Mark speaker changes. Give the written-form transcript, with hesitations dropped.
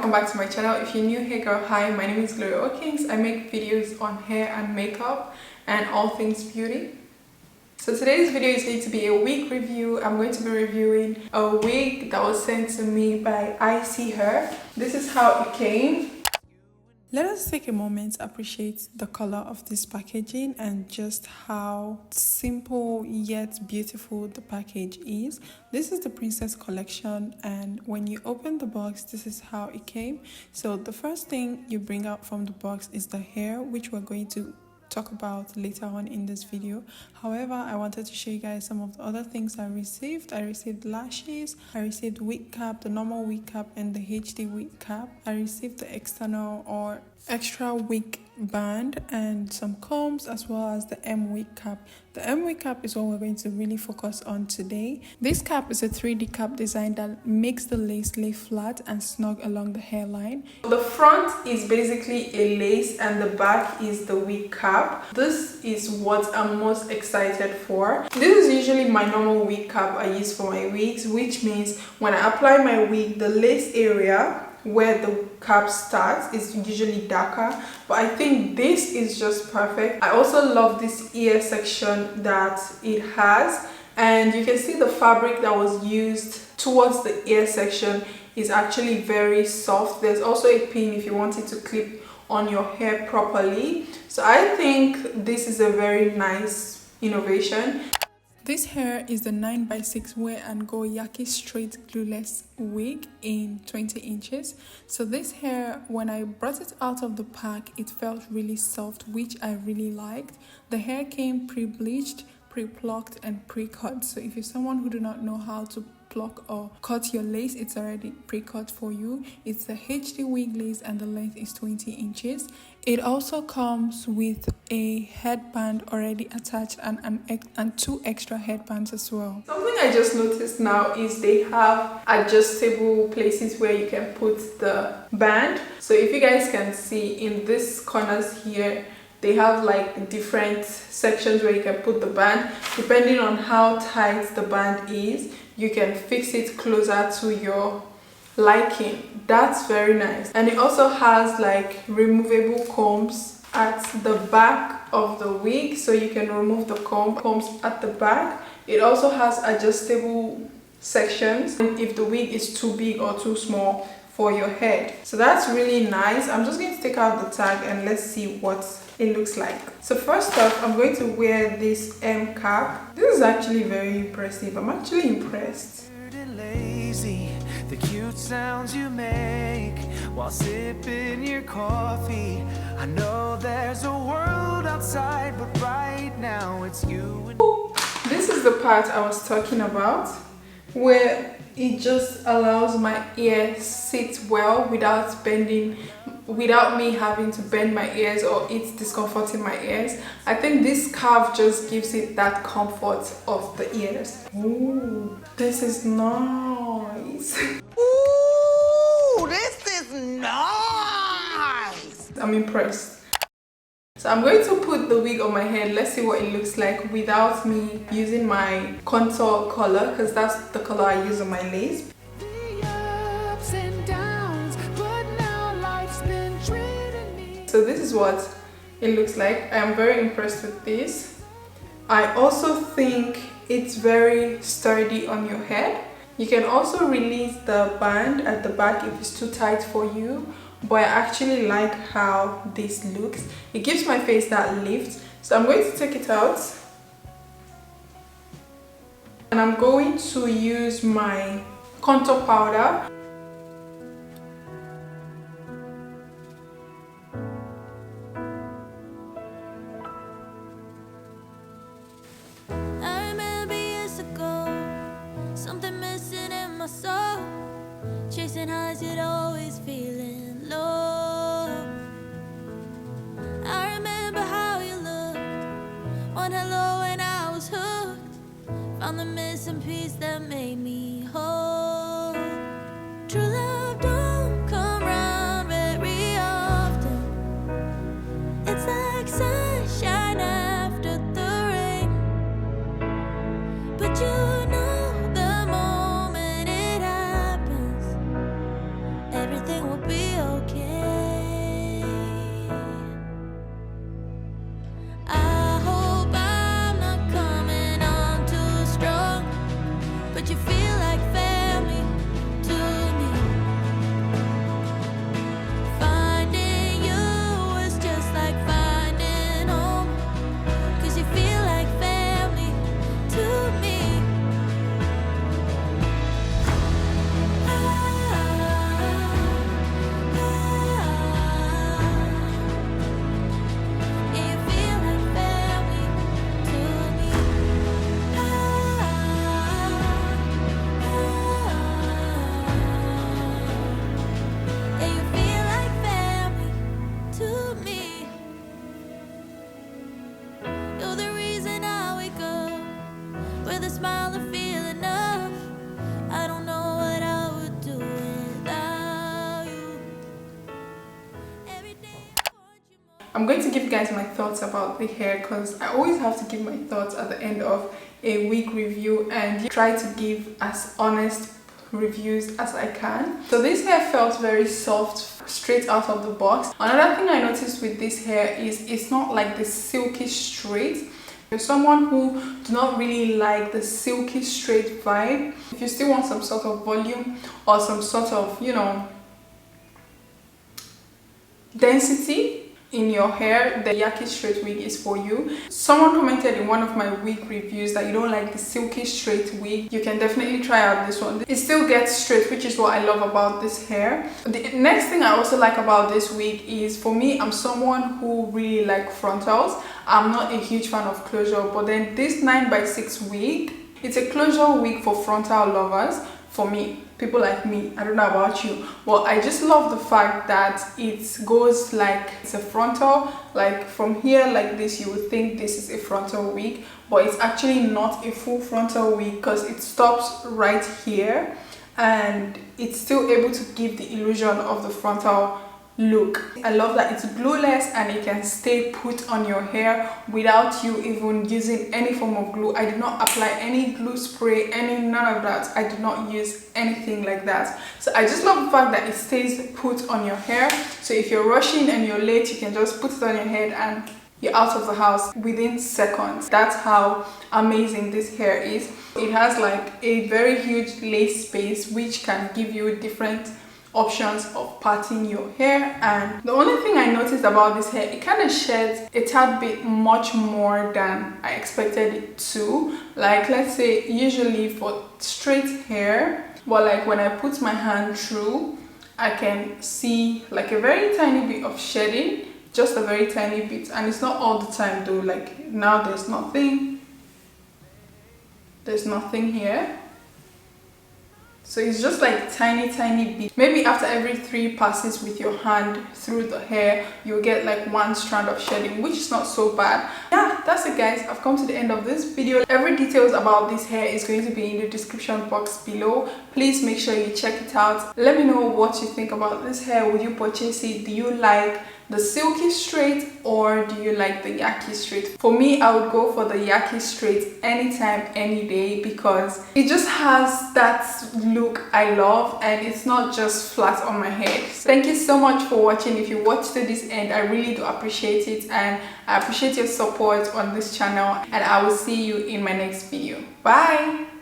Speaker 1: welcome back to my channel. If you're new here, girl, hi, my name is Okings. I make videos on hair and makeup and all things beauty. So today's video is going to be a wig review. I'm going to be reviewing a wig that was sent to me by ISEE Hair. This is how it came. Let us take a moment to appreciate the color of this packaging and just how simple yet beautiful the package is. This is the Princess collection, and when you open the box, this is how it came. So the first thing you bring out from the box is the hair, which we're going to talk about later on in this video. However, I wanted to show you guys some of the other things I received. I received lashes, I received wig cap, the normal wig cap and the HD wig cap. I received the external or extra wig band and some combs, as well as the M wig cap. The M wig cap is what we're going to really focus on today. This cap is a 3D cap design that makes the lace lay flat and snug along the hairline. The front is basically a lace and the back is the wig cap. This is what I'm most excited for. This is usually my normal wig cap I use for my wigs, which means when I apply my wig, the lace area where the cap starts is usually darker, but I think this is just perfect. I also love this ear section that it has, and you can see the fabric that was used towards the ear section is actually very soft. There's also a pin if you want it to clip on your hair properly. So I think this is a very nice innovation. This hair is the 9x6 Density Yaki Straight Glueless wig in 20 inches. So this hair, when I brought it out of the pack, it felt really soft, which I really liked. The hair came pre-bleached, pre-plucked and pre-cut. So if you're someone who do not know how to pluck or cut your lace, it's already pre-cut for you. It's the HD wig lace and the length is 20 inches. It also comes with a headband already attached and two extra headbands as well. Something I just noticed now is they have adjustable places where you can put the band. So if you guys can see in these corners here, they have like different sections where you can put the band. Depending on how tight the band is, you can fix it closer to your liking. That's very nice. And it also has like removable combs at the back of the wig, so you can remove the combs at the back. It also has adjustable sections if the wig is too big or too small for your head. So that's really nice. I'm just going to take out the tag and let's see what it looks like. So first off, I'm going to wear this M cap. This is actually very impressive. I'm actually impressed. Lazy, the cute sounds you make while sipping your coffee. I know there's a world outside, but right now it's you and this is the part I was talking about, where it just allows my ear sit well without bending, without me having to bend my ears or it's discomforting my ears. I think this curve just gives it that comfort of the ears. Ooh, this is nice.
Speaker 2: Ooh, this is nice.
Speaker 1: I'm impressed. So I'm going to put the wig on my head. Let's see what it looks like without me using my contour color, because that's the color I use on my lace. So this is what it looks like. I am very impressed with this. I also think it's very sturdy on your head. You can also release the band at the back if it's too tight for you, but I actually like how this looks. It gives my face that lift. So I'm going to take it out and I'm going to use my contour powder.
Speaker 3: Chasing highs, yet always feeling low. I remember how you looked, one hello and I was hooked. Found the missing piece that made me whole. True love don't come round very often. It's like sunshine after the rain. But you know the moment it happens, everything will be
Speaker 1: I'm going to give you guys my thoughts about the hair, because I always have to give my thoughts at the end of a wig review and try to give as honest reviews as I can. So this hair felt very soft straight out of the box. Another thing I noticed with this hair is it's not like the silky straight. If you're someone who do not really like the silky straight vibe, if you still want some sort of volume or some sort of, you know, density in your hair, the Yaki Straight wig is for you. Someone commented in one of my wig reviews that you don't like the silky straight wig. You can definitely try out this one. It still gets straight, which is what I love about this hair. The next thing I also like about this wig is, for me, I'm someone who really like frontals. I'm not a huge fan of closure, but then this 9x6 wig, it's a closure wig for frontal lovers. For me, people like me, I don't know about you, but I just love the fact that it goes like it's a frontal, like from here like this, you would think this is a frontal wig, but it's actually not a full frontal wig because it stops right here and it's still able to give the illusion of the frontal look. I love that it's glueless and it can stay put on your hair without you even using any form of glue. I did not apply any glue spray, none of that. I did not use anything like that. So I just love the fact that it stays put on your hair. So if you're rushing and you're late, you can just put it on your head and you're out of the house within seconds. That's how amazing this hair is. It has like a very huge lace space which can give you different options of parting your hair. And the only thing I noticed about this hair, it kind of sheds a tad bit much more than I expected it to. Like, let's say usually for straight hair, but like when I put my hand through, I can see like a very tiny bit of shedding, just a very tiny bit, and it's not all the time though. Like now there's nothing here. So it's just like tiny bit. Maybe after every 3 passes with your hand through the hair, you'll get like 1 strand of shedding, which is not so bad. Yeah, that's it guys. I've come to the end of this video. Every details about this hair is going to be in the description box below. Please make sure you check it out. Let me know what you think about this hair. Would you purchase it? Do you like the silky straight or do you like the Yaki straight? For me, I would go for the Yaki straight anytime, any day, because it just has that look I love and it's not just flat on my head. So thank you so much for watching. If you watched to this end, I really do appreciate it, and I appreciate your support on this channel, and I will see you in my next video. Bye.